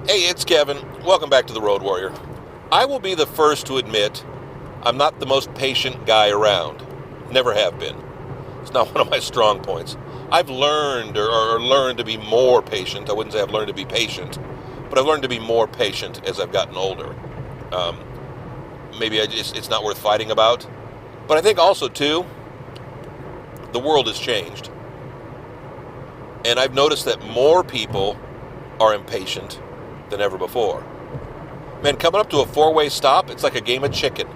Hey, it's Kevin. Welcome back to the Road Warrior. I will be the first to admit I'm not the most patient guy around. Never have been. It's not one of my strong points. I've learned or learned to be more patient. I wouldn't say I've learned to be patient, but I've learned to be more patient as I've gotten older. Um, Maybe it's not worth fighting about. But I think also, too, the world has changed. And I've noticed that more people are impatient than ever before. Man, coming up to a four-way stop, it's like a game of chicken.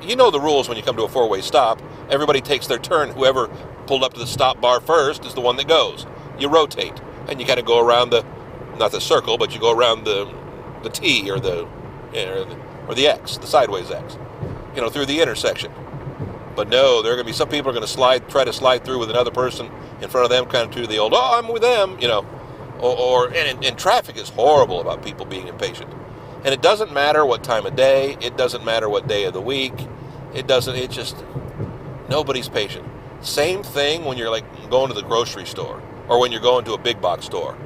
You know the rules when you come to a four-way stop. Everybody takes their turn. Whoever pulled up to the stop bar first is the one that goes. You rotate, and you kind of go around not the circle, but you go around the T or the X, the sideways X, through the intersection. But no, there are going to be some people are going to try to slide through with another person in front of them, kind of to the old, oh, I'm with them, and traffic is horrible about people being impatient. And it doesn't matter what time of day, it doesn't matter what day of the week, nobody's patient. Same thing when you're like going to the grocery store or when you're going to a big box store.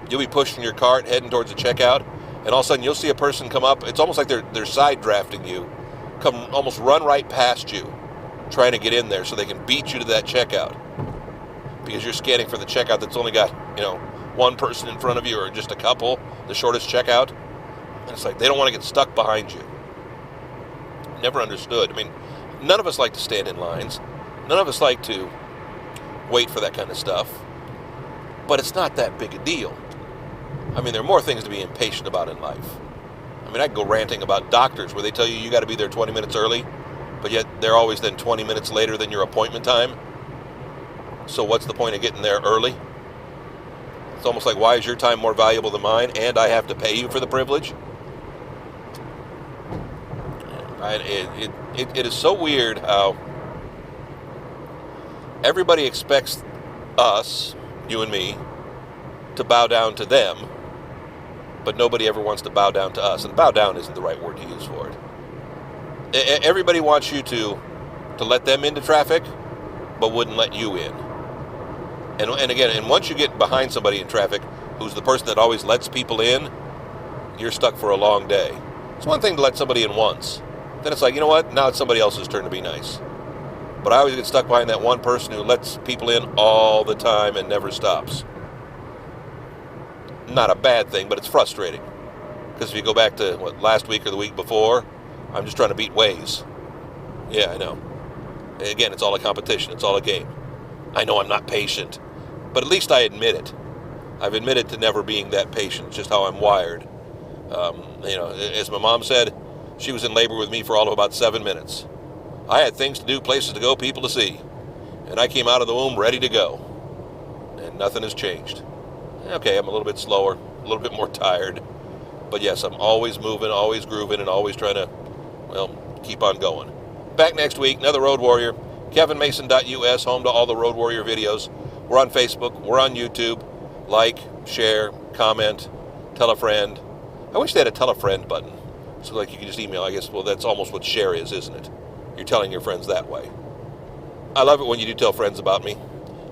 You'll be pushing your cart, heading towards the checkout, and all of a sudden you'll see a person come up. It's almost like they're side drafting you, almost run right past you, trying to get in there so they can beat you to that checkout. Because you're scanning for the checkout that's only got, one person in front of you or just a couple, the shortest checkout. And it's like they don't want to get stuck behind you. Never understood. I mean, none of us like to stand in lines. None of us like to wait for that kind of stuff. But it's not that big a deal. I mean, there are more things to be impatient about in life. I mean, I can go ranting about doctors where they tell you got to be there 20 minutes early, but yet they're always then 20 minutes later than your appointment time. So what's the point of getting there early? It's almost like, why is your time more valuable than mine, and I have to pay you for the privilege? It is so weird how everybody expects us, you and me, to bow down to them, but nobody ever wants to bow down to us. And bow down isn't the right word to use for it. Everybody wants you to let them into traffic, but wouldn't let you in. And once you get behind somebody in traffic who's the person that always lets people in, you're stuck for a long day. It's one thing to let somebody in once. Then it's like, you know what? Now it's somebody else's turn to be nice. But I always get stuck behind that one person who lets people in all the time and never stops. Not a bad thing, but it's frustrating. Because if you go back to, last week or the week before, I'm just trying to beat Waze. Yeah, I know. Again, it's all a competition. It's all a game. I know I'm not patient, but at least I admit it. I've admitted to never being that patient. It's just how I'm wired. As my mom said, she was in labor with me for all of about 7 minutes. I had things to do, places to go, people to see. And I came out of the womb ready to go. And nothing has changed. Okay, I'm a little bit slower, a little bit more tired. But yes, I'm always moving, always grooving, and always trying to, keep on going. Back next week, another Road Warrior. KevinMason.us, home to all the Road Warrior videos. We're on Facebook. We're on YouTube. Like, share, comment, tell a friend. I wish they had a tell a friend button. So you can just email, I guess. Well, that's almost what share is, isn't it? You're telling your friends that way. I love it when you do tell friends about me.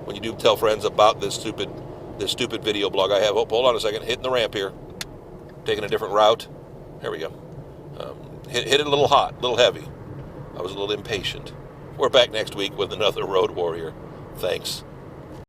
When you do tell friends about this stupid video blog I have. Oh, hold on a second. Hitting the ramp here. Taking a different route. There we go. Hit it a little hot, a little heavy. I was a little impatient. We're back next week with another Road Warrior. Thanks.